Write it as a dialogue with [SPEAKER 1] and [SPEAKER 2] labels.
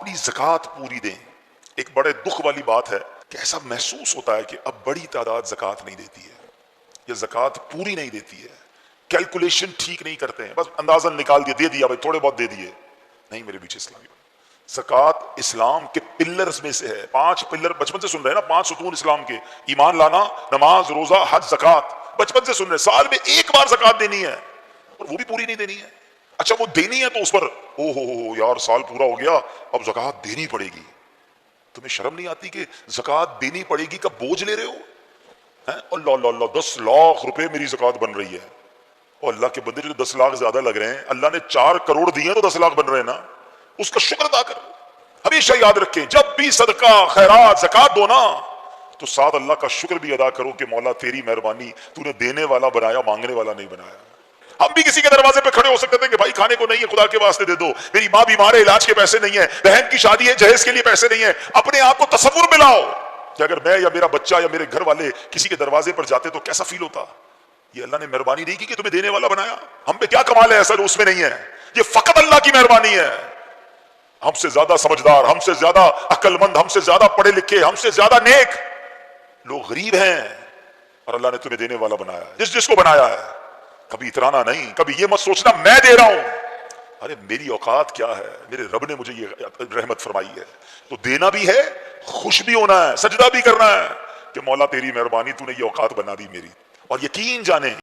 [SPEAKER 1] اپنی زکوٰۃ پوری دیں۔ ایک بڑے دکھ والی بات ہے کہ ایسا محسوس ہوتا ہے کہ اب بڑی تعداد زکوٰۃ نہیں دیتی ہے یا زکوٰۃ پوری نہیں دیتی ہے، کیلکولیشن ٹھیک نہیں کرتے ہیں، بس اندازہ نکال دیا، دے دیا بھائی، تھوڑے بہت دے دیے۔ نہیں میرے پیچھے اسلامی، زکوٰۃ اسلام کے پلرز میں سے ہے۔ 5 پلر بچپن سے سن رہے ہیں نا، 5 ستون اسلام کے: ایمان لانا، نماز، روزہ، حج، زکوٰۃ۔ بچپن سے سن رہے ہیں، سال میں ایک بار زکوٰۃ دینی ہے اور وہ بھی پوری نہیں دینی ہے۔ اچھا وہ دینی ہے تو اس پر او ہو یار سال پورا ہو گیا اب زکوٰۃ دینی پڑے گی۔ تمہیں شرم نہیں آتی کہ زکوٰۃ دینی پڑے گی کا بوجھ لے رہے ہو؟ اللہ اللہ اللہ، 10 لاکھ روپے میری زکوٰۃ بن رہی ہے، اور اللہ کے بندے جو 10 لاکھ زیادہ لگ رہے ہیں، اللہ نے 4 کروڑ دیے تو 10 لاکھ بن رہے ہیں نا، اس کا شکر ادا کر۔ ہمیشہ یاد رکھیں جب بھی صدقہ، خیرات، زکوٰۃ دو نا تو ساتھ اللہ کا شکر بھی ادا کرو کہ مولا تیری مہربانی، تو نے دینے والا بنایا، مانگنے والا نہیں بنایا۔ ہم بھی کسی کے دروازے پہ کھڑے ہو سکتے تھے کہ بھائی کھانے کو نہیں ہے، خدا کے واسطے دے دو، میری ماں بیمار ہے، علاج کے پیسے نہیں ہیں، بہن کی شادی ہے، جہیز کے لیے پیسے نہیں ہیں۔ اپنے آپ کو تصور میں لاؤ کہ اگر میں یا میرا بچہ یا میرے گھر والے کسی کے دروازے پر جاتے تو کیسا فیل ہوتا۔ یہ اللہ نے مہربانی نہیں کی کہ تمہیں دینے والا بنایا؟ ہم پہ کیا کمال ہے ایسا جو اس میں نہیں ہے؟ یہ فقط اللہ کی مہربانی ہے۔ ہم سے زیادہ سمجھدار، ہم سے زیادہ عقل مند، ہم سے زیادہ پڑھے لکھے، ہم سے زیادہ نیک لوگ غریب ہیں، اور اللہ نے تمہیں دینے والا بنایا ہے، جس کو بنایا ہے۔ کبھی اترانا نہیں، کبھی یہ مت سوچنا میں دے رہا ہوں، ارے میری اوقات کیا ہے، میرے رب نے مجھے یہ رحمت فرمائی ہے، تو دینا بھی ہے، خوش بھی ہونا ہے، سجدہ بھی کرنا ہے کہ مولا تیری مہربانی، تو نے یہ اوقات بنا دی میری۔ اور یقین جانیں